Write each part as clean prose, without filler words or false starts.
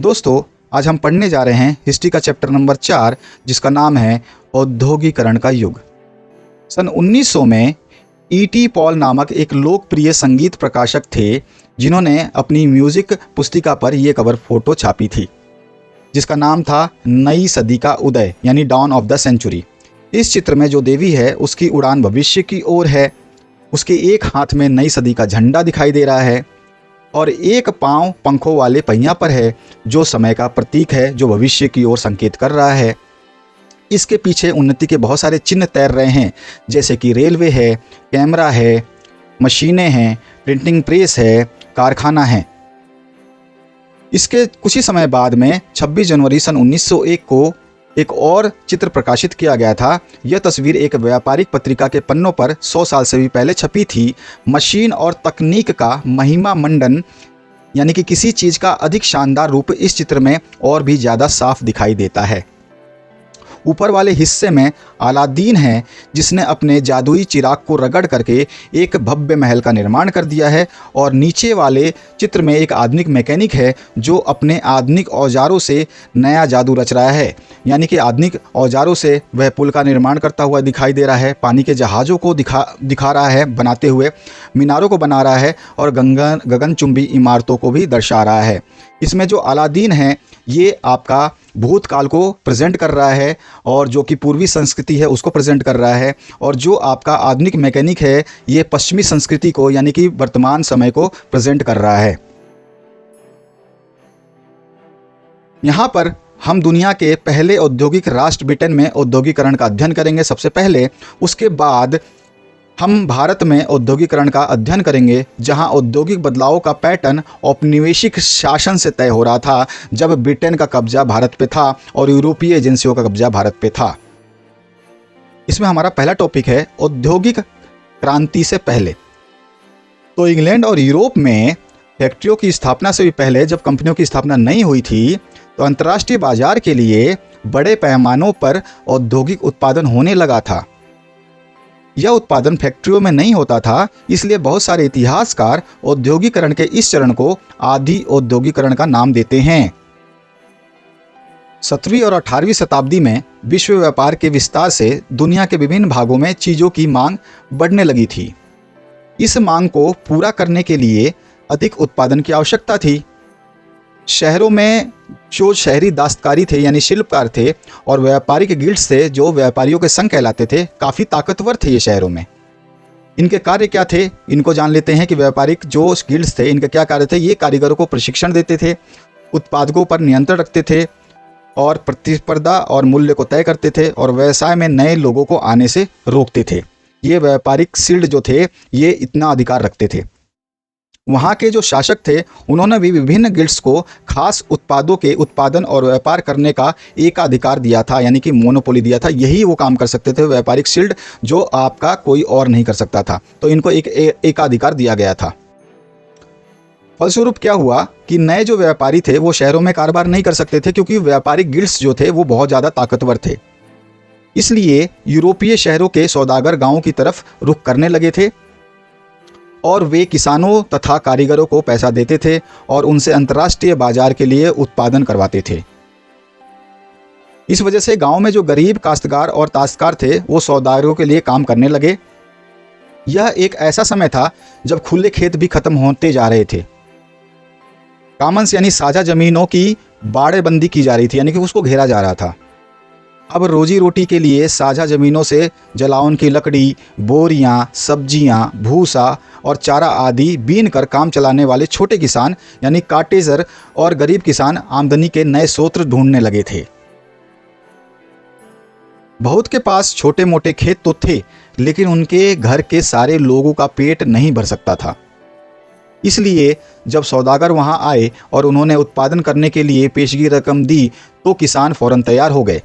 दोस्तों, आज हम पढ़ने जा रहे हैं हिस्ट्री का चैप्टर नंबर 4, जिसका नाम है औद्योगिकरण का युग। सन 1900 में E.T. पॉल नामक एक लोकप्रिय संगीत प्रकाशक थे, जिन्होंने अपनी म्यूजिक पुस्तिका पर यह कवर फोटो छापी थी, जिसका नाम था नई सदी का उदय यानी डॉन ऑफ द सेंचुरी। इस चित्र में जो देवी है उसकी उड़ान भविष्य की ओर है। उसके एक हाथ में नई सदी का झंडा दिखाई दे रहा है और एक पांव पंखों वाले पहिया पर है, जो समय का प्रतीक है, जो भविष्य की ओर संकेत कर रहा है। इसके पीछे उन्नति के बहुत सारे चिन्ह तैर रहे हैं, जैसे कि रेलवे है, कैमरा है, मशीनें हैं, प्रिंटिंग प्रेस है, कारखाना है। इसके कुछ ही समय बाद में 26 जनवरी सन 1901 को एक और चित्र प्रकाशित किया गया था। यह तस्वीर एक व्यापारिक पत्रिका के पन्नों पर 100 साल से भी पहले छपी थी। मशीन और तकनीक का महिमा मंडन, यानी कि किसी चीज़ का अधिक शानदार रूप इस चित्र में और भी ज़्यादा साफ दिखाई देता है। ऊपर वाले हिस्से में अलादीन है, जिसने अपने जादुई चिराग को रगड़ करके एक भव्य महल का निर्माण कर दिया है, और नीचे वाले चित्र में एक आधुनिक मैकेनिक है, जो अपने आधुनिक औजारों से नया जादू रच रहा है। यानी कि आधुनिक औजारों से वह पुल का निर्माण करता हुआ दिखाई दे रहा है, पानी के जहाज़ों को दिखा रहा है बनाते हुए, मीनारों को बना रहा है और गगनचुंबी इमारतों को भी दर्शा रहा है। इसमें जो अलादीन है ये आपका भूतकाल को प्रेजेंट कर रहा है, और जो कि पूर्वी संस्कृति है उसको प्रेजेंट कर रहा है, और जो आपका आधुनिक मैकेनिक है ये पश्चिमी संस्कृति को यानी कि वर्तमान समय को प्रेजेंट कर रहा है। यहाँ पर हम दुनिया के पहले औद्योगिक राष्ट्र ब्रिटेन में औद्योगिकरण का अध्ययन करेंगे सबसे पहले। उसके बाद हम भारत में औद्योगिकरण का अध्ययन करेंगे, जहां औद्योगिक बदलाव का पैटर्न औपनिवेशिक शासन से तय हो रहा था, जब ब्रिटेन का कब्जा भारत पे था और यूरोपीय एजेंसियों का कब्जा भारत पे था। इसमें हमारा पहला टॉपिक है औद्योगिक क्रांति से पहले। तो इंग्लैंड और यूरोप में फैक्ट्रियों की स्थापना से भी पहले, जब कंपनियों की स्थापना नहीं हुई थी, तो अंतर्राष्ट्रीय बाजार के लिए बड़े पैमानों पर औद्योगिक उत्पादन होने लगा था। यह उत्पादन फैक्ट्रियों में नहीं होता था, इसलिए बहुत सारे इतिहासकार औद्योगिकरण के इस चरण को आदि औद्योगिकरण का नाम देते हैं। 17वीं और 18वीं शताब्दी में विश्व व्यापार के विस्तार से दुनिया के विभिन्न भागों में चीज़ों की मांग बढ़ने लगी थी। इस मांग को पूरा करने के लिए अधिक उत्पादन की आवश्यकता थी। शहरों में जो शहरी दस्तकारी थे यानी शिल्पकार थे, और व्यापारिक गिल्ड्स थे जो व्यापारियों के संघ कहलाते थे, काफ़ी ताकतवर थे ये शहरों में। इनके कार्य क्या थे, इनको जान लेते हैं कि व्यापारिक जो गिल्ड्स थे इनके क्या कार्य थे। ये कारीगरों को प्रशिक्षण देते थे, उत्पादकों पर नियंत्रण रखते थे, और प्रतिस्पर्धा और मूल्य को तय करते थे, और व्यवसाय में नए लोगों को आने से रोकते थे। ये व्यापारिक गिल्ड जो थे ये इतना अधिकार रखते थे। वहाँ के जो शासक थे उन्होंने भी विभिन्न गिल्ड्स को खास उत्पादों के उत्पादन और व्यापार करने का एकाधिकार दिया था, यानी कि मोनोपोली दिया था। यही वो काम कर सकते थे, व्यापारिक गिल्ड, जो आपका कोई और नहीं कर सकता था। तो इनको एक एकाधिकार दिया गया था। फलस्वरूप क्या हुआ कि नए जो व्यापारी थे वो शहरों में कारोबार नहीं कर सकते थे, क्योंकि व्यापारिक गिल्ड्स जो थे वो बहुत ज़्यादा ताकतवर थे। इसलिए यूरोपीय शहरों के सौदागर गाँवों की तरफ रुख करने लगे थे, और वे किसानों तथा कारीगरों को पैसा देते थे और उनसे अंतर्राष्ट्रीय बाजार के लिए उत्पादन करवाते थे। इस वजह से गांव में जो गरीब काश्तकार और ताशकार थे वो सौदागरों के लिए काम करने लगे। यह एक ऐसा समय था जब खुले खेत भी खत्म होते जा रहे थे। कॉमन्स यानी साझा जमीनों की बाड़ेबंदी की जा रही थी, यानी कि उसको घेरा जा रहा था। अब रोजी रोटी के लिए साझा ज़मीनों से जलावन की लकड़ी, बोरियां, सब्जियां, भूसा और चारा आदि बीन कर काम चलाने वाले छोटे किसान यानी काटेजर और गरीब किसान आमदनी के नए स्रोत ढूंढने लगे थे। बहुत के पास छोटे मोटे खेत तो थे, लेकिन उनके घर के सारे लोगों का पेट नहीं भर सकता था। इसलिए जब सौदागर वहां आए और उन्होंने उत्पादन करने के लिए पेशगी रकम दी, तो किसान फौरन तैयार हो गए।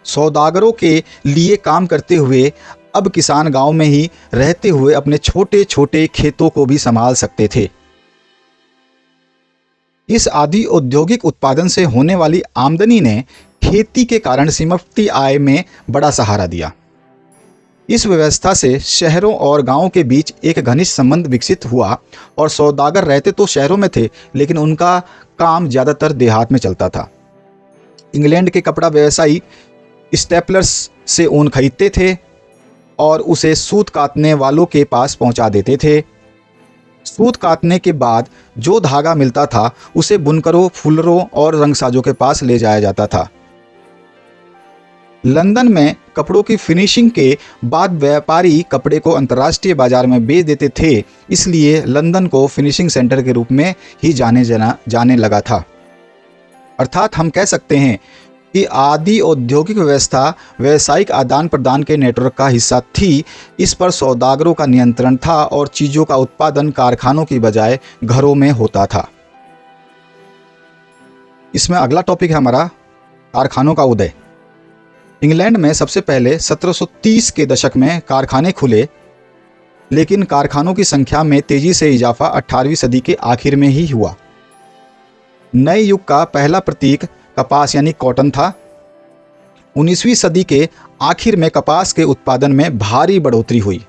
सौदागरों के लिए काम करते हुए अब किसान गांव में ही रहते हुए अपने छोटे छोटे खेतों को भी संभाल सकते थे। इस आदि औद्योगिक उत्पादन से होने वाली आमदनी ने खेती के कारण सिमटती आय में बड़ा सहारा दिया। इस व्यवस्था से शहरों और गांवों के बीच एक घनिष्ठ संबंध विकसित हुआ और सौदागर रहते तो शहरों में थे, लेकिन उनका काम ज़्यादातर देहात में चलता था। इंग्लैंड के कपड़ा व्यवसायी स्टेपलर्स से ऊन खरीदते थे और उसे सूत काटने वालों के पास पहुंचा देते थे। सूत काटने के बाद जो धागा मिलता था उसे बुनकरों, फुलरों और रंगसाजों के पास ले जाया जाता था। लंदन में कपड़ों की फिनिशिंग के बाद व्यापारी कपड़े को अंतर्राष्ट्रीय बाजार में बेच देते थे, इसलिए लंदन को फिनिशिंग सेंटर के रूप में ही जाने लगा था। अर्थात हम कह सकते हैं कि आदि औद्योगिक व्यवस्था व्यावसायिक आदान प्रदान के नेटवर्क का हिस्सा थी। इस पर सौदागरों का नियंत्रण था और चीज़ों का उत्पादन कारखानों की बजाय घरों में होता था। इसमें अगला टॉपिक है हमारा कारखानों का उदय। इंग्लैंड में सबसे पहले 1730 के दशक में कारखाने खुले, लेकिन कारखानों की संख्या में तेजी से इजाफा 18वीं सदी के आखिर में ही हुआ। नए युग का पहला प्रतीक कपास यानी कॉटन था। 19वीं सदी के आखिर में कपास के उत्पादन में भारी बढ़ोतरी हुई।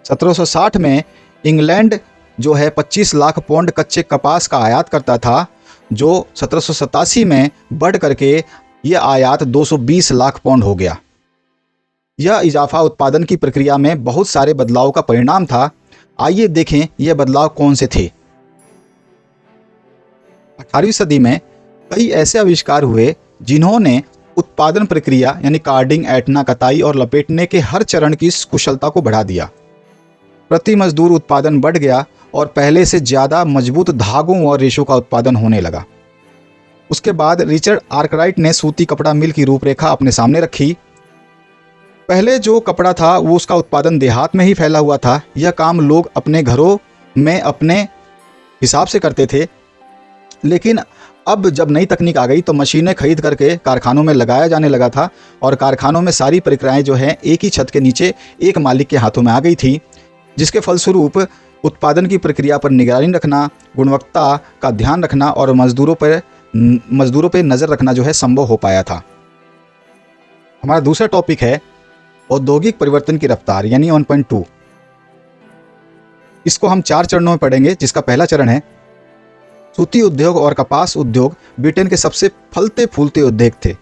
1760 में इंग्लैंड जो है 25 लाख पौंड कच्चे कपास का आयात करता था, जो 1787 में बढ़ करके यह आयात 220 लाख पौंड हो गया। यह इजाफा उत्पादन की प्रक्रिया में बहुत सारे बदलाव का परिणाम था। आइए देखें यह बदलाव कौन से थे। 18वीं सदी में कई ऐसे आविष्कार हुए जिन्होंने उत्पादन प्रक्रिया यानी कार्डिंग, ऐंठना, कताई और लपेटने के हर चरण की कुशलता को बढ़ा दिया। प्रति मजदूर उत्पादन बढ़ गया और पहले से ज़्यादा मजबूत धागों और रेशों का उत्पादन होने लगा। उसके बाद रिचर्ड आर्कराइट ने सूती कपड़ा मिल की रूपरेखा अपने सामने रखी। पहले जो कपड़ा था वो उसका उत्पादन देहात में ही फैला हुआ था। यह काम लोग अपने घरों में अपने हिसाब से करते थे, लेकिन अब जब नई तकनीक आ गई तो मशीनें खरीद करके कारखानों में लगाया जाने लगा था और कारखानों में सारी प्रक्रियाएं जो हैं एक ही छत के नीचे एक मालिक के हाथों में आ गई थी, जिसके फलस्वरूप उत्पादन की प्रक्रिया पर निगरानी रखना, गुणवत्ता का ध्यान रखना और मजदूरों पर नज़र रखना जो है संभव हो पाया था। हमारा दूसरा टॉपिक है औद्योगिक परिवर्तन की रफ्तार यानी 1.2। इसको हम 4 चरणों में पढ़ेंगे, जिसका पहला चरण है सूती उद्योग और कपास उद्योग ब्रिटेन के सबसे फलते फूलते उद्योग थे।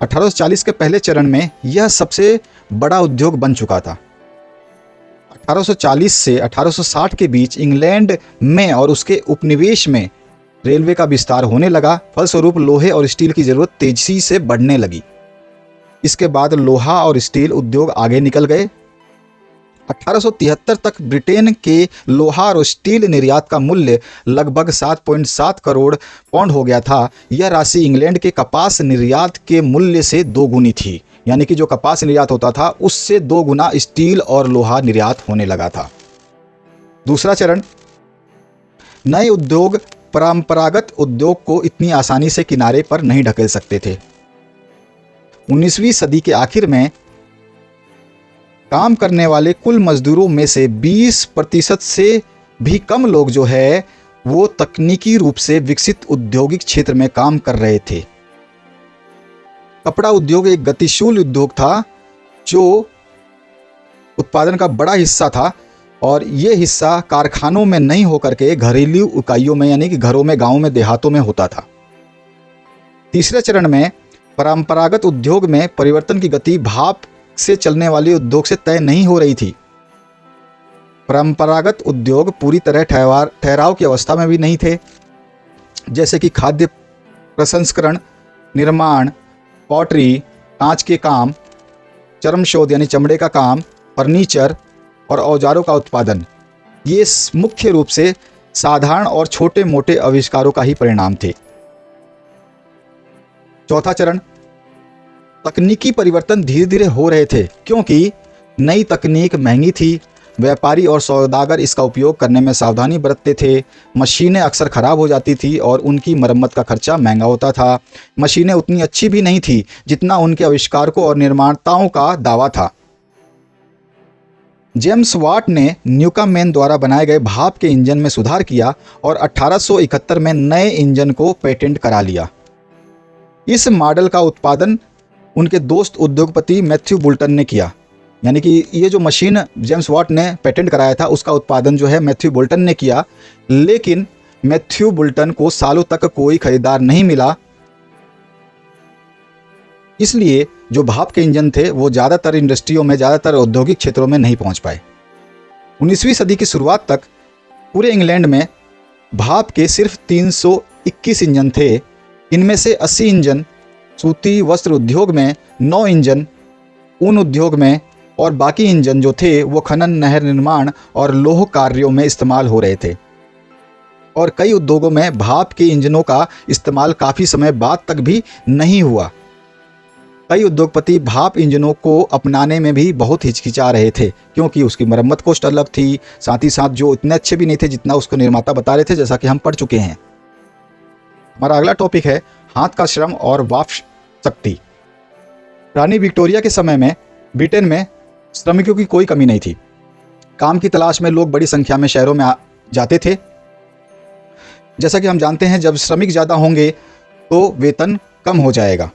1840 के पहले चरण में यह सबसे बड़ा उद्योग बन चुका था। 1840 से 1860 के बीच इंग्लैंड में और उसके उपनिवेश में रेलवे का विस्तार होने लगा। फलस्वरूप लोहे और स्टील की जरूरत तेजी से बढ़ने लगी। इसके बाद लोहा और स्टील उद्योग आगे निकल गए। 1873 तक ब्रिटेन के लोहा और स्टील निर्यात का मूल्य लगभग 7.7 करोड़ पौंड हो गया था। यह राशि इंग्लैंड के कपास निर्यात के मूल्य से 2 गुनी थी, यानी कि जो कपास निर्यात होता था उससे 2 गुना स्टील और लोहा निर्यात होने लगा था। दूसरा चरण, नए उद्योग परंपरागत उद्योग को इतनी आसानी से किनारे पर नहीं ढकेल सकते थे। 19वीं सदी के आखिर में काम करने वाले कुल मजदूरों में से 20% से भी कम लोग जो है वो तकनीकी रूप से विकसित औद्योगिक क्षेत्र में काम कर रहे थे। कपड़ा उद्योग एक गतिशील उद्योग था जो उत्पादन का बड़ा हिस्सा था और ये हिस्सा कारखानों में नहीं होकर के घरेलू इकाइयों में यानी कि घरों में, गांवों में, देहातों में होता था। तीसरे चरण में परंपरागत उद्योग में परिवर्तन की गति भाप से चलने वाले उद्योग से तय नहीं हो रही थी। परंपरागत उद्योग पूरी तरह ठहराव की अवस्था में भी नहीं थे, जैसे कि खाद्य प्रसंस्करण, निर्माण, पॉटरी, कांच के काम, चर्म शोध यानी चमड़े का काम, फर्नीचर और औजारों का उत्पादन। ये मुख्य रूप से साधारण और छोटे मोटे आविष्कारों का ही परिणाम थे। चौथा चरण, तकनीकी परिवर्तन धीरे धीरे हो रहे थे क्योंकि नई तकनीक महंगी थी। व्यापारी और सौदागर इसका उपयोग करने में सावधानी बरतते थे। मशीनें अक्सर खराब हो जाती थी और उनकी मरम्मत का खर्चा महंगा होता था। मशीनें उतनी अच्छी भी नहीं थी जितना उनके आविष्कारकों और निर्माताओं का दावा था। जेम्स वाट ने न्यूकॉमेन द्वारा बनाए गए भाप के इंजन में सुधार किया और 1871 में नए इंजन को पेटेंट करा लिया। इस मॉडल का उत्पादन उनके दोस्त उद्योगपति मैथ्यू बुल्टन ने किया। यानी कि ये जो मशीन जेम्स वाट ने पेटेंट कराया था उसका उत्पादन जो है मैथ्यू बोल्टन ने किया, लेकिन मैथ्यू बोल्टन को सालों तक कोई खरीदार नहीं मिला। इसलिए जो भाप के इंजन थे वो ज़्यादातर इंडस्ट्रियों में, ज़्यादातर औद्योगिक क्षेत्रों में नहीं पहुंच पाए। 19वीं सदी की शुरुआत तक पूरे इंग्लैंड में भाप के सिर्फ 321 इंजन थे। इनमें से 80 इंजन सूती वस्त्र उद्योग में, 9 इंजन ऊन उद्योग में और बाकी इंजन जो थे वो खनन, नहर निर्माण और लौह कार्यों में इस्तेमाल हो रहे थे। और कई उद्योगों में भाप के इंजनों का इस्तेमाल काफ़ी समय बाद तक भी नहीं हुआ। कई उद्योगपति भाप इंजनों को अपनाने में भी बहुत हिचकिचा रहे थे, क्योंकि उसकी मरम्मत कॉस्ट अलग थी, साथ ही साथ जो इतने अच्छे भी नहीं थे जितना उसको निर्माता बता रहे थे, जैसा कि हम पढ़ चुके हैं। हमारा अगला टॉपिक है हाथ का श्रम और वाप शक्ति। रानी विक्टोरिया के समय में ब्रिटेन में श्रमिकों की कोई कमी नहीं थी। काम की तलाश में लोग बड़ी संख्या में शहरों में जाते थे। जैसा कि हम जानते हैं, जब श्रमिक ज़्यादा होंगे तो वेतन कम हो जाएगा।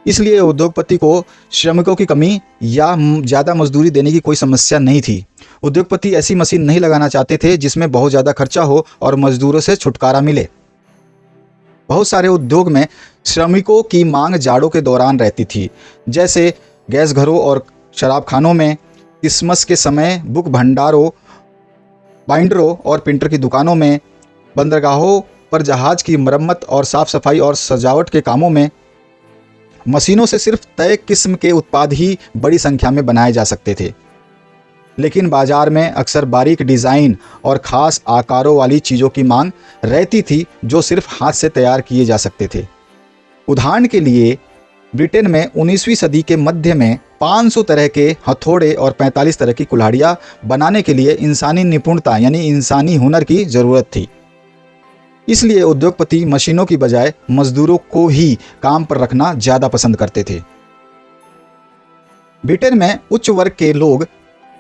इसलिए उद्योगपति को श्रमिकों की कमी या ज़्यादा मजदूरी देने की कोई समस्या नहीं थी। उद्योगपति ऐसी मशीन नहीं लगाना चाहते थे जिसमें बहुत ज़्यादा खर्चा हो और मजदूरों से छुटकारा मिले। बहुत सारे उद्योग में श्रमिकों की मांग जाड़ों के दौरान रहती थी, जैसे गैस घरों और शराब खानों में, क्रिसमस के समय बुक भंडारों, बाइंडरों और प्रिंटर की दुकानों में, बंदरगाहों पर जहाज की मरम्मत और साफ सफाई और सजावट के कामों में। मशीनों से सिर्फ तय किस्म के उत्पाद ही बड़ी संख्या में बनाए जा सकते थे, लेकिन बाजार में अक्सर बारीक डिज़ाइन और ख़ास आकारों वाली चीज़ों की मांग रहती थी जो सिर्फ हाथ से तैयार किए जा सकते थे। उदाहरण के लिए ब्रिटेन में 19वीं सदी के मध्य में 500 तरह के हथौड़े और 45 तरह की कुल्हाड़ियाँ बनाने के लिए इंसानी निपुणता यानी इंसानी हुनर की ज़रूरत थी। इसलिए उद्योगपति मशीनों की बजाय मजदूरों को ही काम पर रखना ज़्यादा पसंद करते थे। ब्रिटेन में उच्च वर्ग के लोग,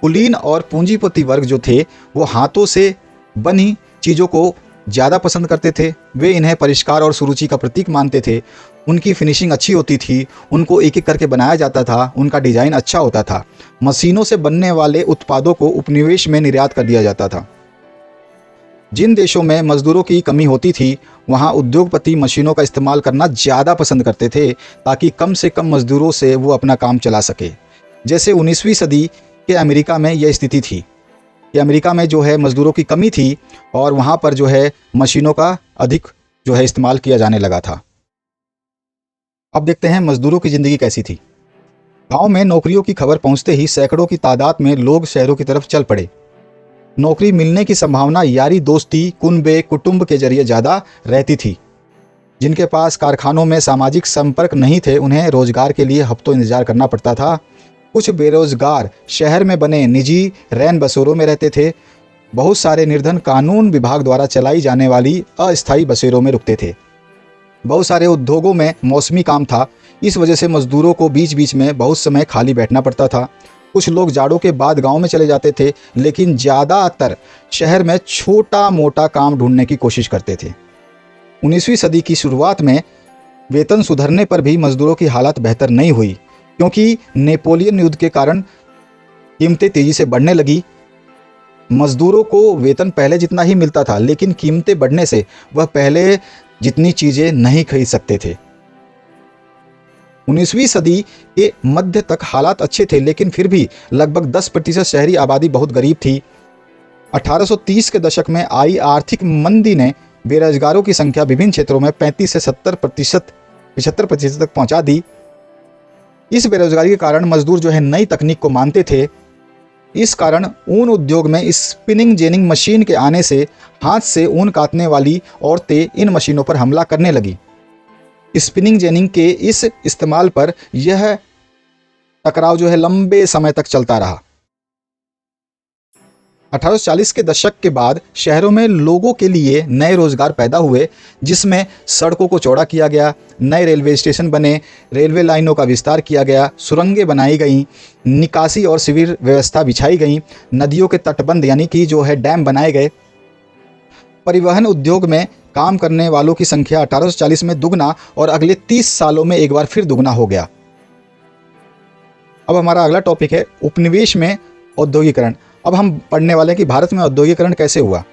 कुलीन और पूंजीपति वर्ग जो थे, वो हाथों से बनी चीज़ों को ज़्यादा पसंद करते थे। वे इन्हें परिष्कार और सुरुचि का प्रतीक मानते थे। उनकी फिनिशिंग अच्छी होती थी, उनको एक एक करके बनाया जाता था, उनका डिज़ाइन अच्छा होता था। मशीनों से बनने वाले उत्पादों को उपनिवेश में निर्यात कर दिया जाता था। जिन देशों में मजदूरों की कमी होती थी वहाँ उद्योगपति मशीनों का इस्तेमाल करना ज़्यादा पसंद करते थे, ताकि कम से कम मजदूरों से वो अपना काम चला सके। जैसे 19वीं सदी के अमेरिका में यह स्थिति थी कि अमेरिका में जो है मजदूरों की कमी थी और वहाँ पर जो है मशीनों का अधिक जो है इस्तेमाल किया जाने लगा था। अब देखते हैं मजदूरों की ज़िंदगी कैसी थी। गाँव में नौकरियों की खबर पहुँचते ही सैकड़ों की तादाद में लोग शहरों की तरफ चल पड़े। नौकरी मिलने की संभावना यारी दोस्ती, कुनबे, कुटुंब के जरिए ज़्यादा रहती थी। जिनके पास कारखानों में सामाजिक संपर्क नहीं थे उन्हें रोजगार के लिए हफ्तों इंतजार करना पड़ता था। कुछ बेरोजगार शहर में बने निजी रैन बसेरों में रहते थे। बहुत सारे निर्धन कानून विभाग द्वारा चलाई जाने वाली अस्थायी बसेरों में रुकते थे। बहुत सारे उद्योगों में मौसमी काम था, इस वजह से मजदूरों को बीच बीच में बहुत समय खाली बैठना पड़ता था। कुछ लोग जाड़ों के बाद गांव में चले जाते थे, लेकिन ज़्यादातर शहर में छोटा मोटा काम ढूंढने की कोशिश करते थे। 19वीं सदी की शुरुआत में वेतन सुधरने पर भी मजदूरों की हालत बेहतर नहीं हुई, क्योंकि नेपोलियन युद्ध के कारण कीमतें तेज़ी से बढ़ने लगी। मजदूरों को वेतन पहले जितना ही मिलता था, लेकिन कीमतें बढ़ने से वह पहले जितनी चीज़ें नहीं खरीद सकते थे। 19वीं सदी के मध्य तक हालात अच्छे थे, लेकिन फिर भी लगभग 10% शहरी आबादी बहुत गरीब थी। 1830 के दशक में आई आर्थिक मंदी ने बेरोजगारों की संख्या विभिन्न क्षेत्रों में 35 से 75% तक पहुंचा दी। इस बेरोजगारी के कारण मजदूर जो है नई तकनीक को मानते थे। इस कारण ऊन उद्योग में स्पिनिंग जेनिंग मशीन के आने से हाथ से ऊन काटने वाली औरतें इन मशीनों पर हमला करने लगी। स्पिनिंग जेनिंग के इस इस्तेमाल पर यह टकराव जो है लंबे समय तक चलता रहा। 1840 के दशक के बाद शहरों में लोगों के लिए नए रोजगार पैदा हुए, जिसमें सड़कों को चौड़ा किया गया, नए रेलवे स्टेशन बने, रेलवे लाइनों का विस्तार किया गया, सुरंगें बनाई गईं, निकासी और सीवर व्यवस्था बिछाई गई, नदियों के तटबंध यानी कि जो है डैम बनाए गए। परिवहन उद्योग में काम करने वालों की संख्या 1840 में दुगना और अगले 30 सालों में एक बार फिर दुगना हो गया। अब हमारा अगला टॉपिक है उपनिवेश में औद्योगिकरण। अब हम पढ़ने वाले हैं कि भारत में औद्योगिकरण कैसे हुआ।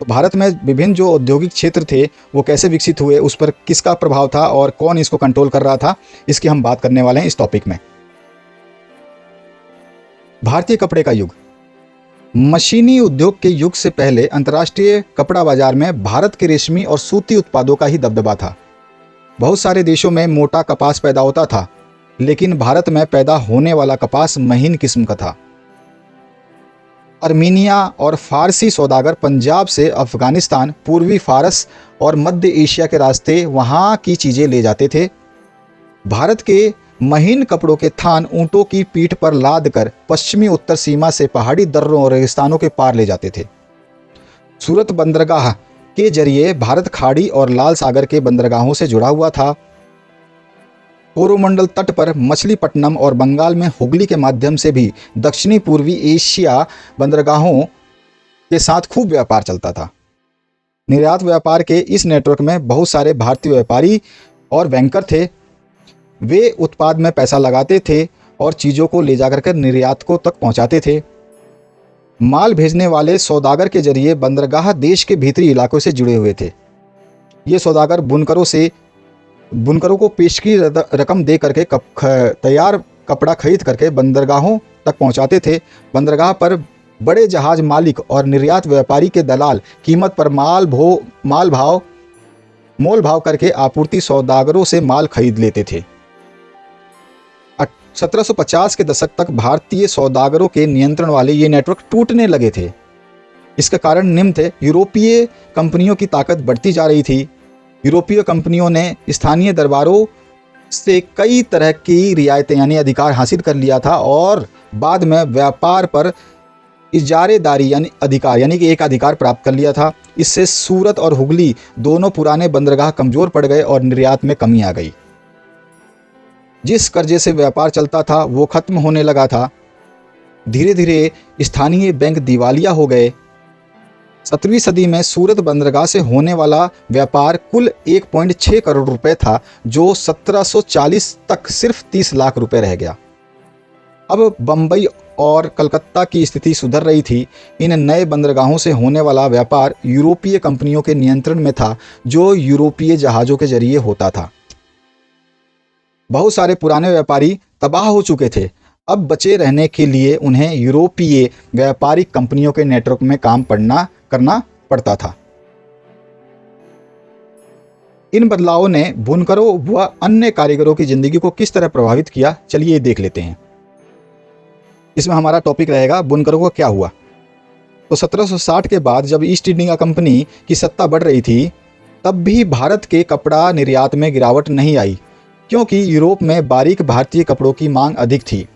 तो भारत में विभिन्न जो औद्योगिक क्षेत्र थे वो कैसे विकसित हुए, उस पर किसका प्रभाव था और कौन इसको कंट्रोल कर रहा था, इसकी हम बात करने वाले हैं इस टॉपिक में। भारतीय कपड़े का युग। मशीनी उद्योग के युग से पहले अंतर्राष्ट्रीय कपड़ा बाजार में भारत के रेशमी और सूती उत्पादों का ही दबदबा था। बहुत सारे देशों में मोटा कपास पैदा होता था, लेकिन भारत में पैदा होने वाला कपास महीन किस्म का था। अर्मीनिया और फारसी सौदागर पंजाब से अफगानिस्तान, पूर्वी फारस और मध्य एशिया के रास्ते वहाँ की चीज़ें ले जाते थे। भारत के महीन कपड़ों के थान ऊँटों की पीठ पर लाद कर पश्चिमी उत्तर सीमा से पहाड़ी दर्रों और रेगिस्तानों के पार ले जाते थे। सूरत बंदरगाह के जरिए भारत खाड़ी और लाल सागर के बंदरगाहों से जुड़ा हुआ था। कोरोमंडल तट पर मछलीपट्टनम और बंगाल में हुगली के माध्यम से भी दक्षिणी पूर्वी एशिया बंदरगाहों के साथ खूब व्यापार चलता था। निर्यात व्यापार के इस नेटवर्क में बहुत सारे भारतीय व्यापारी और बैंकर थे। वे उत्पाद में पैसा लगाते थे और चीज़ों को ले जाकर के निर्यातकों तक पहुंचाते थे। माल भेजने वाले सौदागर के जरिए बंदरगाह देश के भीतरी इलाकों से जुड़े हुए थे। ये सौदागर बुनकरों को पेशगी रकम दे करके तैयार कपड़ा खरीद करके बंदरगाहों तक पहुंचाते थे। बंदरगाह पर बड़े जहाज मालिक और निर्यात व्यापारी के दलाल कीमत पर मोल भाव करके आपूर्ति सौदागरों से माल खरीद लेते थे। 1750 के दशक तक भारतीय सौदागरों के नियंत्रण वाले ये नेटवर्क टूटने लगे थे। इसका कारण निम्न थे। यूरोपीय कंपनियों की ताकत बढ़ती जा रही थी। यूरोपीय कंपनियों ने स्थानीय दरबारों से कई तरह की रियायतें यानी अधिकार हासिल कर लिया था और बाद में व्यापार पर इजारेदारी यानी कि एक अधिकार प्राप्त कर लिया था। इससे सूरत और हुगली दोनों पुराने बंदरगाह कमज़ोर पड़ गए और निर्यात में कमी आ गई। जिस कर्जे से व्यापार चलता था वो खत्म होने लगा था। धीरे धीरे स्थानीय बैंक दिवालिया हो गए। 17वीं सदी में सूरत बंदरगाह से होने वाला व्यापार कुल 1.6 करोड़ रुपए था, जो 1740 तक सिर्फ 30 लाख रुपए रह गया। अब बम्बई और कलकत्ता की स्थिति सुधर रही थी। इन नए बंदरगाहों से होने वाला व्यापार यूरोपीय कंपनियों के नियंत्रण में था, जो यूरोपीय जहाज़ों के जरिए होता था। बहुत सारे पुराने व्यापारी तबाह हो चुके थे। अब बचे रहने के लिए उन्हें यूरोपीय व्यापारिक कंपनियों के नेटवर्क में काम करना पड़ता था। इन बदलावों ने बुनकरों व अन्य कारीगरों की जिंदगी को किस तरह प्रभावित किया, चलिए देख लेते हैं। इसमें हमारा टॉपिक रहेगा बुनकरों को क्या हुआ। तो 1760 के बाद जब ईस्ट इंडिया कंपनी की सत्ता बढ़ रही थी, तब भी भारत के कपड़ा निर्यात में गिरावट नहीं आई, क्योंकि यूरोप में बारीक भारतीय कपड़ों की मांग अधिक थी।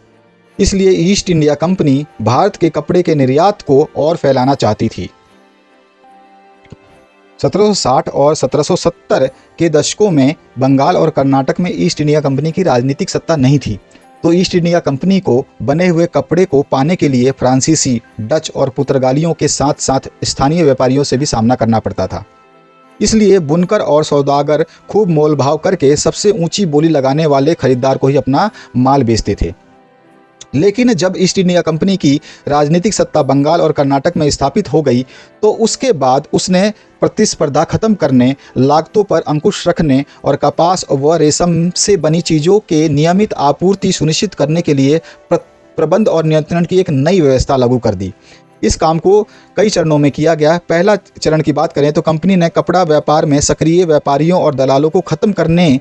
इसलिए ईस्ट इंडिया कंपनी भारत के कपड़े के निर्यात को और फैलाना चाहती थी। 1760 और 1770 के दशकों में बंगाल और कर्नाटक में ईस्ट इंडिया कंपनी की राजनीतिक सत्ता नहीं थी, तो ईस्ट इंडिया कंपनी को बने हुए कपड़े को पाने के लिए फ्रांसीसी, डच और पुर्तगालियों के साथ साथ स्थानीय व्यापारियों से भी सामना करना पड़ता था। इसलिए बुनकर और सौदागर खूब मोल भाव करके सबसे ऊंची बोली लगाने वाले खरीदार को ही अपना माल बेचते थे। लेकिन जब ईस्ट इंडिया कंपनी की राजनीतिक सत्ता बंगाल और कर्नाटक में स्थापित हो गई, तो उसके बाद उसने प्रतिस्पर्धा खत्म करने, लागतों पर अंकुश रखने और कपास व रेशम से बनी चीज़ों के नियमित आपूर्ति सुनिश्चित करने के लिए प्रबंध और नियंत्रण की एक नई व्यवस्था लागू कर दी। इस काम को कई चरणों में किया गया। पहला चरण की बात करें तो कंपनी ने कपड़ा व्यापार में सक्रिय व्यापारियों और दलालों को खत्म करने,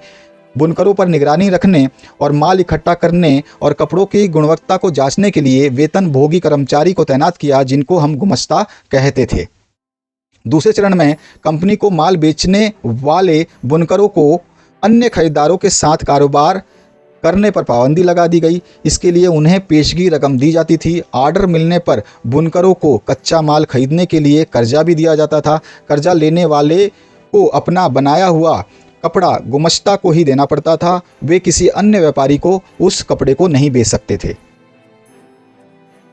बुनकरों पर निगरानी रखने और माल इकट्ठा करने और कपड़ों की गुणवत्ता को जांचने के लिए वेतनभोगी कर्मचारी को तैनात किया, जिनको हम गुमस्ता कहते थे। दूसरे चरण में कंपनी को माल बेचने वाले बुनकरों को अन्य खरीदारों के साथ कारोबार करने पर पाबंदी लगा दी गई। इसके लिए उन्हें पेशगी रकम दी जाती थी। ऑर्डर मिलने पर बुनकरों को कच्चा माल खरीदने के लिए कर्जा भी दिया जाता था। कर्जा लेने वाले को अपना बनाया हुआ कपड़ा गुमस्ता को ही देना पड़ता था। वे किसी अन्य व्यापारी को उस कपड़े को नहीं बेच सकते थे।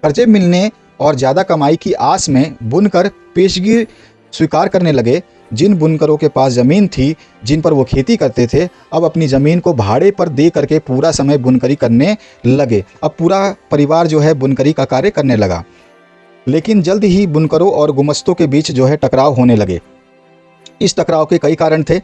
कर्जे मिलने और ज़्यादा कमाई की आस में बुनकर पेशगी स्वीकार करने लगे। जिन बुनकरों के पास ज़मीन थी, जिन पर वो खेती करते थे, अब अपनी ज़मीन को भाड़े पर दे करके पूरा समय बुनकरी करने लगे। अब पूरा परिवार जो है बुनकरी का कार्य करने लगा। लेकिन जल्द ही बुनकरों और गुमस्तों के बीच जो है टकराव होने लगे। इस टकराव के कई कारण थे।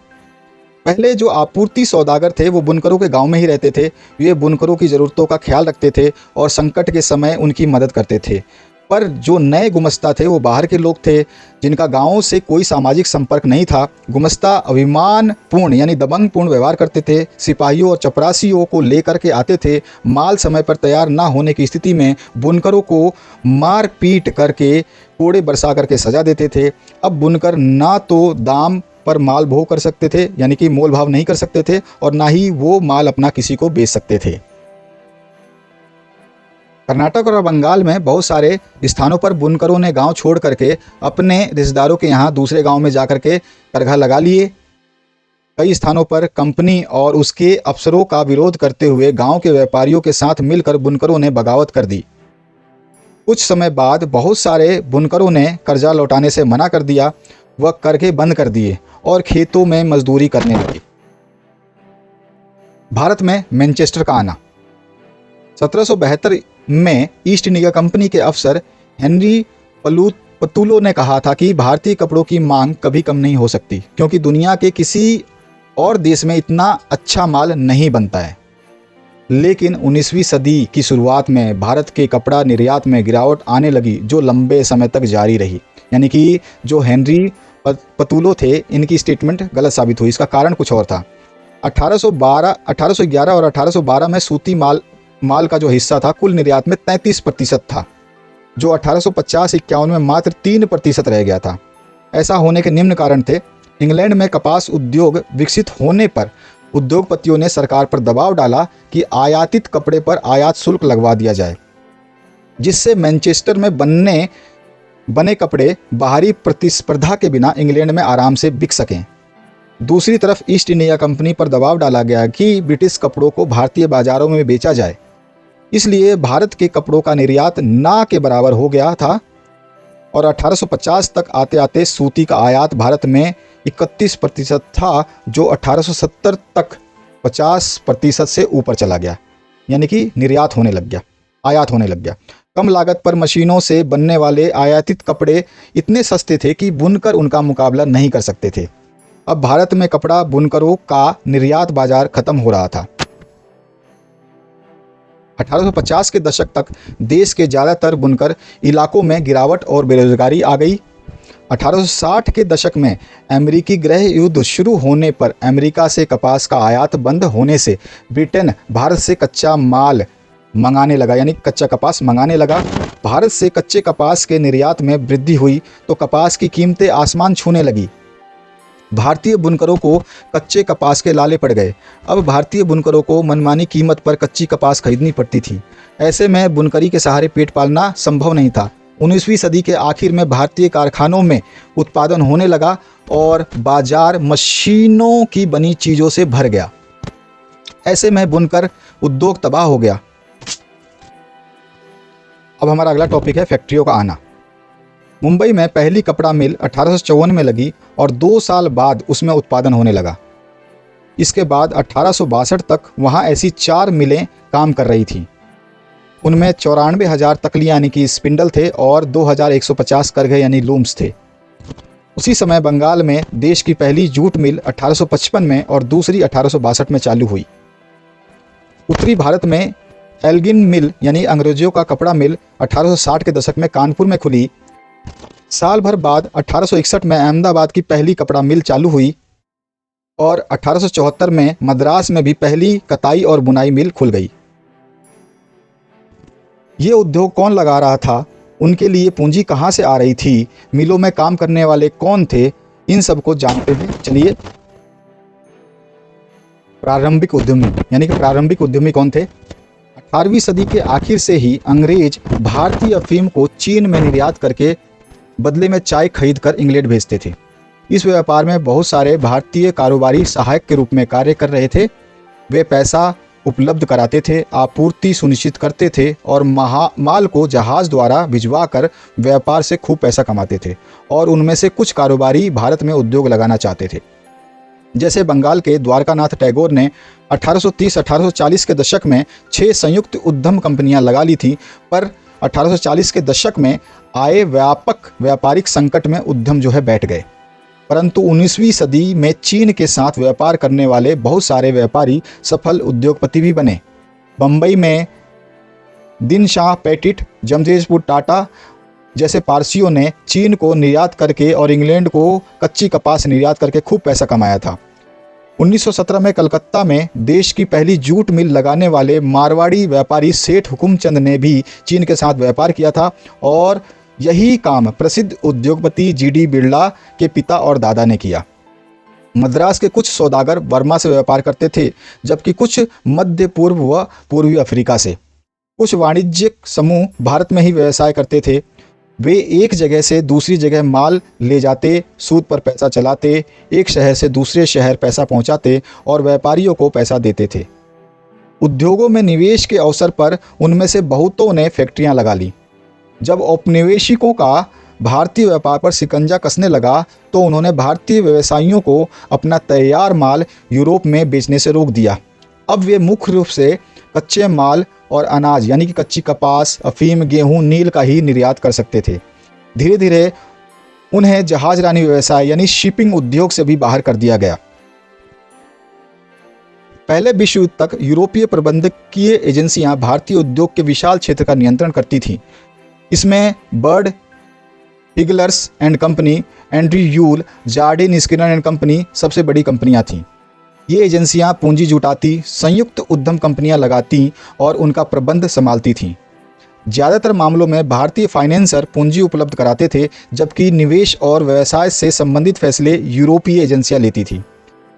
पहले जो आपूर्ति सौदागर थे वो बुनकरों के गांव में ही रहते थे। ये बुनकरों की ज़रूरतों का ख्याल रखते थे और संकट के समय उनकी मदद करते थे। पर जो नए गुमस्ता थे वो बाहर के लोग थे, जिनका गांवों से कोई सामाजिक संपर्क नहीं था। गुमस्ता अभिमानपूर्ण यानी दबंगपूर्ण व्यवहार करते थे, सिपाहियों और चपरासियों को लेकर के आते थे। माल समय पर तैयार ना होने की स्थिति में बुनकरों को मार पीट करके, कोड़े बरसा करके सजा देते थे। अब बुनकर ना तो दाम पर माल भोग कर सकते थे, यानी कि मोल भाव नहीं कर सकते थे, और ना ही वो माल अपना किसी को बेच सकते थे। कर्नाटक और बंगाल में बहुत सारे स्थानों पर बुनकरों ने गांव छोड़ करके अपने रिश्तेदारों के यहाँ दूसरे गांव में जाकर के करघा लगा लिए। कई स्थानों पर कंपनी और उसके अफसरों का विरोध करते हुए गांव के व्यापारियों के साथ मिलकर बुनकरों ने बगावत कर दी। कुछ समय बाद बहुत सारे बुनकरों ने कर्जा लौटाने से मना कर दिया। वह करघे बंद कर दिए और खेतों में मजदूरी करने लगे। भारत में मैनचेस्टर का आना। 1772 में ईस्ट इंडिया कंपनी के अफसर हेनरी पतुलो ने कहा था कि भारतीय कपड़ों की मांग कभी कम नहीं हो सकती, क्योंकि दुनिया के किसी और देश में इतना अच्छा माल नहीं बनता है। लेकिन 19वीं सदी की शुरुआत में भारत के कपड़ा निर्यात में गिरावट आने लगी, जो लंबे समय तक जारी रही। यानी कि जो हेनरी पतुलो थे, इनकी स्टेटमेंट गलत साबित हुई। इसका कारण कुछ और था। 1811 और 1812 में सूती माल का जो हिस्सा था कुल निर्यात में 33% था, जो 1850-51 में मात्र 3% रह गया था। ऐसा होने के निम्न कारण थे। इंग्लैंड में कपास उद्योग विकसित होने पर उद्योगपतियों ने सरकार पर दबाव डाला कि आयातित कपड़े पर आयात शुल्क लगवा दिया जाए, जिससे मैनचेस्टर में बने कपड़े बाहरी प्रतिस्पर्धा के बिना इंग्लैंड में आराम से बिक सकें। दूसरी तरफ ईस्ट इंडिया कंपनी पर दबाव डाला गया कि ब्रिटिश कपड़ों को भारतीय बाजारों में बेचा जाए। इसलिए भारत के कपड़ों का निर्यात ना के बराबर हो गया था और 1850 तक आते आते सूती का आयात भारत में 31% था, जो 1870 तक 50% से ऊपर चला गया। यानी कि निर्यात होने लग गया, आयात होने लग गया। कम लागत पर मशीनों से बनने वाले आयातित कपड़े इतने सस्ते थे कि बुनकर उनका मुकाबला नहीं कर सकते थे। अब भारत में कपड़ा बुनकरों का निर्यात बाजार खत्म हो रहा था। 1850 के दशक तक देश के ज़्यादातर बुनकर इलाकों में गिरावट और बेरोजगारी आ गई। 1860 के दशक में अमेरिकी गृह युद्ध शुरू होने पर अमेरिका से कपास का आयात बंद होने से ब्रिटेन भारत से कच्चा माल मंगाने लगा, यानी कच्चा कपास मंगाने लगा। भारत से कच्चे कपास के निर्यात में वृद्धि हुई तो कपास की कीमतें आसमान छूने लगी। भारतीय बुनकरों को कच्चे कपास के लाले पड़ गए। अब भारतीय बुनकरों को मनमानी कीमत पर कच्ची कपास खरीदनी पड़ती थी। ऐसे में बुनकरी के सहारे पेट पालना संभव नहीं था। 19वीं सदी के आखिर में भारतीय कारखानों में उत्पादन होने लगा और बाजार मशीनों की बनी चीज़ों से भर गया। ऐसे में बुनकर उद्योग तबाह हो गया। अब हमारा अगला टॉपिक है फैक्ट्रियों का आना। मुंबई में पहली कपड़ा मिल 1854 में लगी और 2 साल बाद उसमें उत्पादन होने लगा। इसके बाद 1862 तक वहाँ ऐसी 4 मिलें काम कर रही थीं। उनमें 94,000 तकलियाँ यानी कि स्पिंडल थे और 2,150 करघे यानी लूम्स थे। उसी समय बंगाल में देश की पहली जूट मिल 1855 में और दूसरी 1862 में चालू हुई। उत्तरी भारत में एल्गिन मिल यानी अंग्रेजों का कपड़ा मिल 1860 के दशक में कानपुर में खुली। साल भर बाद 1861 में अहमदाबाद की पहली कपड़ा मिल चालू हुई और 1874 में मद्रास में भी पहली कताई और बुनाई मिल खुल गई। ये उद्योग कौन लगा रहा था, उनके लिए पूंजी कहाँ से आ रही थी, मिलों में काम करने वाले कौन थे, इन सब को जानते हैं। चलिए, प्रारंभिक उद्यमी यानी कि प्रारंभिक उद्यमी कौन थे। 18वीं सदी के आखिर से ही अंग्रेज भारतीय अफीम को चीन में निर्यात करके बदले में चाय खरीद कर इंग्लैंड भेजते थे। इस व्यापार में बहुत सारे भारतीय कारोबारी सहायक के रूप में कार्य कर रहे थे। वे पैसा उपलब्ध कराते थे, आपूर्ति सुनिश्चित करते थे और माल को जहाज़ द्वारा भिजवा कर व्यापार से खूब पैसा कमाते थे। और उनमें से कुछ कारोबारी भारत में उद्योग लगाना चाहते थे। जैसे बंगाल के द्वारकानाथ टैगोर ने 1830-1840 के दशक में 6 संयुक्त उद्यम कंपनियां लगा ली थी, पर 1840 के दशक में आए व्यापक व्यापारिक संकट में उद्यम जो है बैठ गए। परंतु 19वीं सदी में चीन के साथ व्यापार करने वाले बहुत सारे व्यापारी सफल उद्योगपति भी बने। बम्बई में दिन शाह पेटिट, जमशेदपुर टाटा जैसे पारसियों ने चीन को निर्यात करके और इंग्लैंड को कच्ची कपास निर्यात करके खूब पैसा कमाया था। 1917 में कलकत्ता में देश की पहली जूट मिल लगाने वाले मारवाड़ी व्यापारी सेठ हुकुमचंद ने भी चीन के साथ व्यापार किया था और यही काम प्रसिद्ध उद्योगपति जीडी बिरला के पिता और दादा ने किया। मद्रास के कुछ सौदागर बर्मा से व्यापार करते थे, जबकि कुछ मध्य पूर्व व पूर्वी अफ्रीका से। कुछ वाणिज्यिक समूह भारत में ही व्यवसाय करते थे। वे एक जगह से दूसरी जगह माल ले जाते, सूद पर पैसा चलाते, एक शहर से दूसरे शहर पैसा पहुंचाते और व्यापारियों को पैसा देते थे। उद्योगों में निवेश के अवसर पर उनमें से बहुतों ने फैक्ट्रियां लगा ली। जब औपनिवेशिकों का भारतीय व्यापार पर शिकंजा कसने लगा तो उन्होंने भारतीय व्यवसायियों को अपना तैयार माल यूरोप में बेचने से रोक दिया। अब वे मुख्य रूप से कच्चे माल और अनाज यानी कि कच्ची कपास, अफीम, गेहूं, नील का ही निर्यात कर सकते थे। धीरे धीरे उन्हें जहाजरानी व्यवसाय यानी शिपिंग उद्योग से भी बाहर कर दिया गया। पहले विश्व युद्ध तक यूरोपीय प्रबंधकीय एजेंसियां भारतीय उद्योग के विशाल क्षेत्र का नियंत्रण करती थीं। इसमें Bird, Heilgers and company, Andrew Yule, Jardine Skinner and company सबसे बड़ी कंपनियां थीं। ये एजेंसियां पूंजी जुटाती, संयुक्त उद्यम कंपनियां लगाती और उनका प्रबंध संभालती थीं। ज़्यादातर मामलों में भारतीय फाइनेंसर पूंजी उपलब्ध कराते थे, जबकि निवेश और व्यवसाय से संबंधित फैसले यूरोपीय एजेंसियां लेती थीं।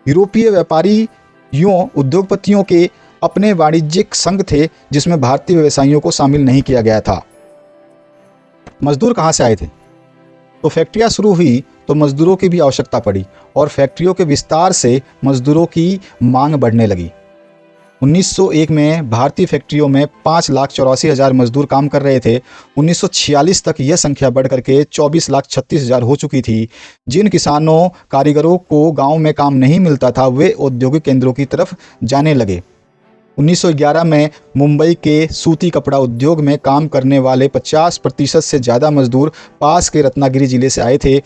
यूरोपीय व्यापारियों उद्योगपतियों के अपने वाणिज्यिक संघ थे, जिसमें भारतीय व्यवसायियों को शामिल नहीं किया गया था। मजदूर कहाँ से आए थे? तो फैक्ट्रियाँ शुरू हुई तो मजदूरों की भी आवश्यकता पड़ी और फैक्ट्रियों के विस्तार से मजदूरों की मांग बढ़ने लगी। 1901 में भारतीय फैक्ट्रियों में 5,84,000 मजदूर काम कर रहे थे। 1946 तक यह संख्या बढ़ करके 24,36,000 हो चुकी थी। जिन किसानों कारीगरों को गांव में काम नहीं मिलता था, वे औद्योगिक केंद्रों की तरफ जाने लगे। 1911 में मुंबई के सूती कपड़ा उद्योग में काम करने वाले 50% से ज़्यादा मजदूर पास के रत्नागिरी जिले से आए थे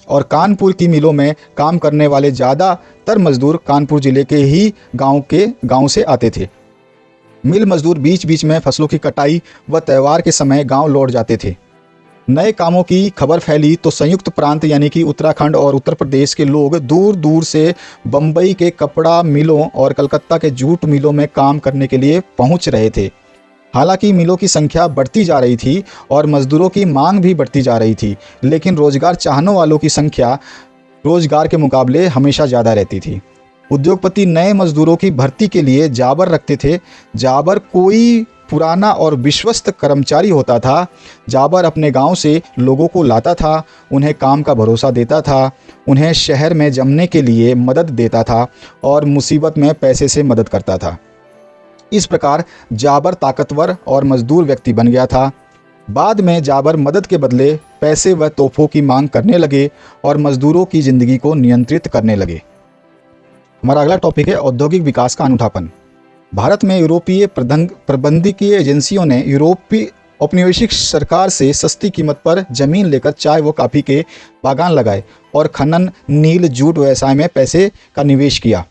और कानपुर की मिलों में काम करने वाले ज़्यादातर मजदूर कानपुर जिले के ही गांव से आते थे। मिल मजदूर बीच बीच में फसलों की कटाई व त्यौहार के समय गांव लौट जाते थे। नए कामों की खबर फैली तो संयुक्त प्रांत यानी कि उत्तराखंड और उत्तर प्रदेश के लोग दूर दूर से बम्बई के कपड़ा मिलों और कलकत्ता के जूट मिलों में काम करने के लिए पहुंच रहे थे। हालांकि मिलों की संख्या बढ़ती जा रही थी और मजदूरों की मांग भी बढ़ती जा रही थी, लेकिन रोजगार चाहने वालों की संख्या रोजगार के मुकाबले हमेशा ज़्यादा रहती थी। उद्योगपति नए मजदूरों की भर्ती के लिए जाबर रखते थे। जाबर कोई पुराना और विश्वस्त कर्मचारी होता था। जाबर अपने गांव से लोगों को लाता था, उन्हें काम का भरोसा देता था, उन्हें शहर में जमने के लिए मदद देता था और मुसीबत में पैसे से मदद करता था। इस प्रकार जाबर ताकतवर और मजदूर व्यक्ति बन गया था। बाद में जाबर मदद के बदले पैसे व तोहफों की मांग करने लगे और मजदूरों की जिंदगी को नियंत्रित करने लगे। हमारा अगला टॉपिक है औद्योगिक विकास का अनूठापन। भारत में यूरोपीय प्रबंधकीय एजेंसियों ने यूरोपीय औपनिवेशिक सरकार से सस्ती कीमत पर जमीन लेकर चाय व कॉफ़ी के बागान लगाए और खनन, नील, जूट व्यवसाय में पैसे का निवेश किया।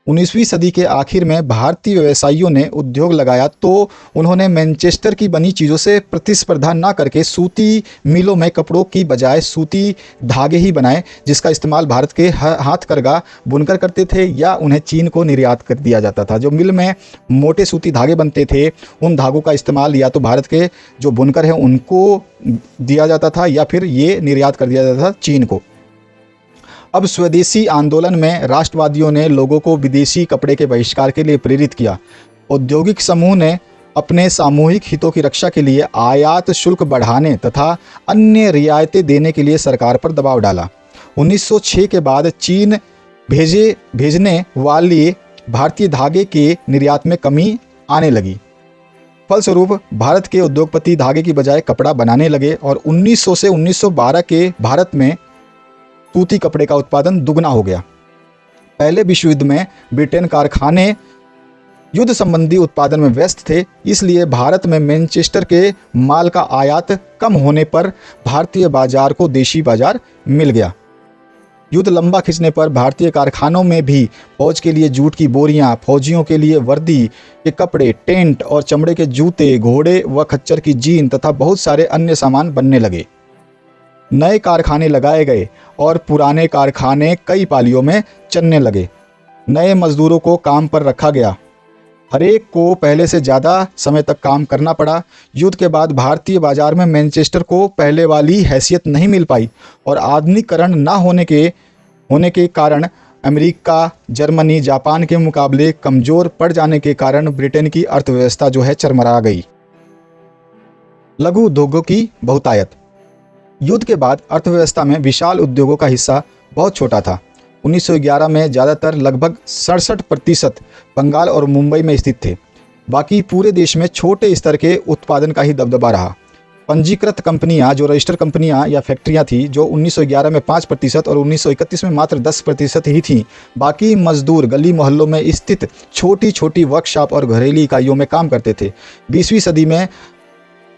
19वीं सदी के आखिर में भारतीय व्यवसायियों ने उद्योग लगाया तो उन्होंने मैनचेस्टर की बनी चीज़ों से प्रतिस्पर्धा न करके सूती मिलों में कपड़ों की बजाय सूती धागे ही बनाए, जिसका इस्तेमाल भारत के हाथकरघा बुनकर करते थे या उन्हें चीन को निर्यात कर दिया जाता था। जो मिल में मोटे सूती धागे बनते थे, उन धागों का इस्तेमाल या तो भारत के जो बुनकर हैं उनको दिया जाता था या फिर ये निर्यात कर दिया जाता था चीन को। अब स्वदेशी आंदोलन में राष्ट्रवादियों ने लोगों को विदेशी कपड़े के बहिष्कार के लिए प्रेरित किया। औद्योगिक समूह ने अपने सामूहिक हितों की रक्षा के लिए आयात शुल्क बढ़ाने तथा अन्य रियायतें देने के लिए सरकार पर दबाव डाला। 1906 के बाद चीन भेजने वाली भारतीय धागे के निर्यात में कमी आने लगी। फलस्वरूप भारत के उद्योगपति धागे की बजाय कपड़ा बनाने लगे और 1900 से 1912 के भारत में सूती कपड़े का उत्पादन दुगना हो गया। पहले विश्व युद्ध में ब्रिटेन कारखाने युद्ध संबंधी उत्पादन में व्यस्त थे, इसलिए भारत में मैनचेस्टर के माल का आयात कम होने पर भारतीय बाजार को देशी बाजार मिल गया। युद्ध लंबा खिंचने पर भारतीय कारखानों में भी फौज के लिए जूट की बोरियां, फौजियों के लिए वर्दी के कपड़े, टेंट और चमड़े के जूते, घोड़े व खच्चर की जीन तथा बहुत सारे अन्य सामान बनने लगे। नए कारखाने लगाए गए और पुराने कारखाने कई पालियों में चलने लगे। नए मजदूरों को काम पर रखा गया। हरेक को पहले से ज़्यादा समय तक काम करना पड़ा। युद्ध के बाद भारतीय बाजार में मैनचेस्टर को पहले वाली हैसियत नहीं मिल पाई और आधुनिकीकरण न होने के कारण अमेरिका, जर्मनी, जापान के मुकाबले कमज़ोर पड़ जाने के कारण ब्रिटेन की अर्थव्यवस्था जो है चरमरा गई। लघु उद्योगों की बहुतायत। युद्ध के बाद अर्थव्यवस्था में विशाल उद्योगों का हिस्सा बहुत छोटा था। 1911 में ज़्यादातर लगभग 67% बंगाल और मुंबई में स्थित थे। बाकी पूरे देश में छोटे स्तर के उत्पादन का ही दबदबा रहा। पंजीकृत कंपनियां, जो रजिस्टर कंपनियां या फैक्ट्रियां थी, जो 1911 में 5% और 1931 में मात्र 10% ही थीं। बाकी मजदूर गली मोहल्लों में स्थित छोटी छोटी वर्कशॉप और घरेलू इकाइयों में काम करते थे। 20वीं सदी में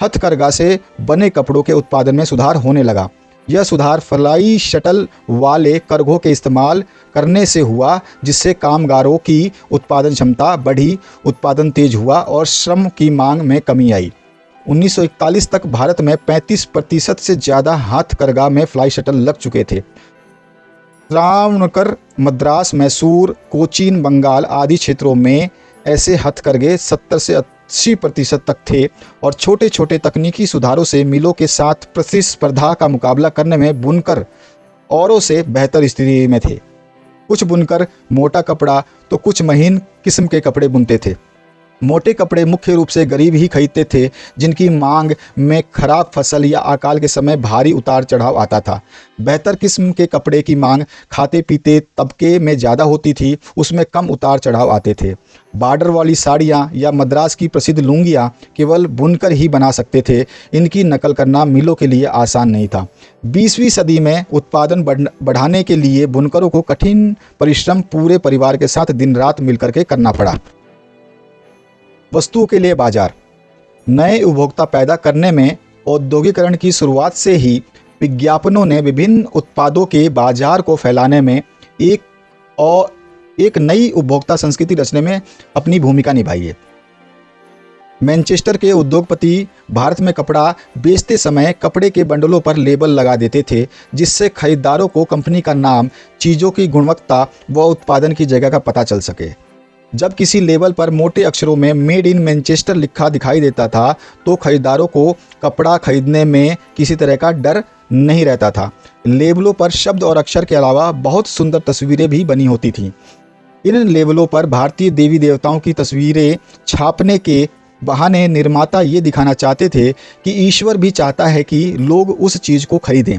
हथकरघा से बने कपड़ों के उत्पादन में सुधार होने लगा। यह सुधार फ्लाई शटल वाले करघों के इस्तेमाल करने से हुआ, जिससे कामगारों की उत्पादन क्षमता बढ़ी, उत्पादन तेज हुआ और श्रम की मांग में कमी आई। 1941 तक भारत में 35% से ज़्यादा हथकरघा में फ्लाई शटल लग चुके थे। त्रावणकर, मद्रास, मैसूर, कोचीन, बंगाल आदि क्षेत्रों में ऐसे हथकरघे 70 से 80% तक थे और छोटे छोटे तकनीकी सुधारों से मिलों के साथ प्रतिस्पर्धा का मुकाबला करने में बुनकर औरों से बेहतर स्थिति में थे। कुछ बुनकर मोटा कपड़ा तो कुछ महीन किस्म के कपड़े बुनते थे। मोटे कपड़े मुख्य रूप से गरीब ही खरीदते थे, जिनकी मांग में खराब फसल या अकाल के समय भारी उतार चढ़ाव आता था। बेहतर किस्म के कपड़े की मांग खाते पीते तबके में ज़्यादा होती थी, उसमें कम उतार चढ़ाव आते थे। बॉर्डर वाली साड़ियाँ या मद्रास की प्रसिद्ध लुंगियाँ केवल बुनकर ही बना सकते थे। इनकी नकल करना मिलों के लिए आसान नहीं था। 20वीं सदी में उत्पादन बढ़ाने के लिए बुनकरों को कठिन परिश्रम पूरे परिवार के साथ दिन रात मिलकर के करना पड़ा। वस्तुओं के लिए बाजार। नए उपभोक्ता पैदा करने में औद्योगिकरण की शुरुआत से ही विज्ञापनों ने विभिन्न उत्पादों के बाजार को फैलाने में एक नई उपभोक्ता संस्कृति रचने में अपनी भूमिका निभाई है। मैनचेस्टर के उद्योगपति भारत में कपड़ा बेचते समय कपड़े के बंडलों पर लेबल लगा देते थे, जिससे खरीदारों को कंपनी का नाम, चीज़ों की गुणवत्ता व उत्पादन की जगह का पता चल सके। जब किसी लेबल पर मोटे अक्षरों में मेड इन मैनचेस्टर लिखा दिखाई देता था, तो खरीदारों को कपड़ा खरीदने में किसी तरह का डर नहीं रहता था। लेबलों पर शब्द और अक्षर के अलावा बहुत सुंदर तस्वीरें भी बनी होती थीं। इन लेबलों पर भारतीय देवी देवताओं की तस्वीरें छापने के बहाने निर्माता ये दिखाना चाहते थे कि ईश्वर भी चाहता है कि लोग उस चीज़ को खरीदें।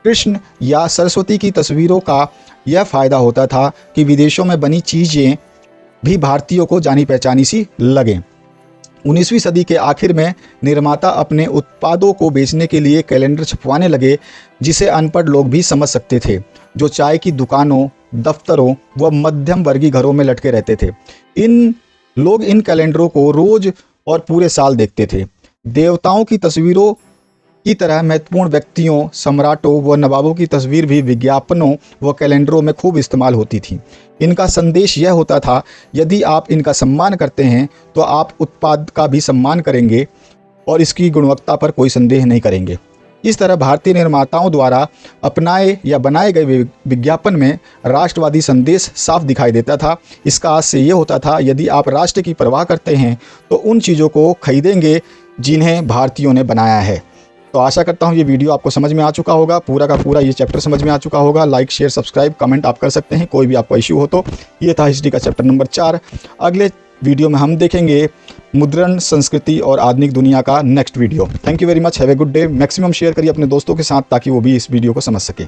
कृष्ण या सरस्वती की तस्वीरों का यह फ़ायदा होता था कि विदेशों में बनी चीज़ें भी भारतीयों को जानी पहचानी सी लगे। 19वीं सदी के आखिर में निर्माता अपने उत्पादों को बेचने के लिए कैलेंडर छपवाने लगे, जिसे अनपढ़ लोग भी समझ सकते थे, जो चाय की दुकानों, दफ्तरों व मध्यम वर्गीय घरों में लटके रहते थे। इन कैलेंडरों को रोज और पूरे साल देखते थे। देवताओं की तस्वीरों की तरह महत्वपूर्ण व्यक्तियों, सम्राटों व नवाबों की तस्वीर भी विज्ञापनों व कैलेंडरों में खूब इस्तेमाल होती थी। इनका संदेश यह होता था, यदि आप इनका सम्मान करते हैं तो आप उत्पाद का भी सम्मान करेंगे और इसकी गुणवत्ता पर कोई संदेह नहीं करेंगे। इस तरह भारतीय निर्माताओं द्वारा अपनाए या बनाए गए विज्ञापन में राष्ट्रवादी संदेश साफ दिखाई देता था। इसका अर्थ से ये होता था, यदि आप राष्ट्र की परवाह करते हैं तो उन चीज़ों को खरीदेंगे जिन्हें भारतीयों ने बनाया है। तो आशा करता हूँ ये वीडियो आपको समझ में आ चुका होगा, पूरा का पूरा ये चैप्टर समझ में आ चुका होगा। लाइक, शेयर, सब्सक्राइब, कमेंट आप कर सकते हैं, कोई भी आपको इश्यू हो तो। ये था हिस्ट्री का चैप्टर नंबर 4। अगले वीडियो में हम देखेंगे मुद्रण संस्कृति और आधुनिक दुनिया का next video. Thank you very much, have a good day. Maximum share करिए अपने दोस्तों के साथ ताकि वो भी इस वीडियो को समझ सके।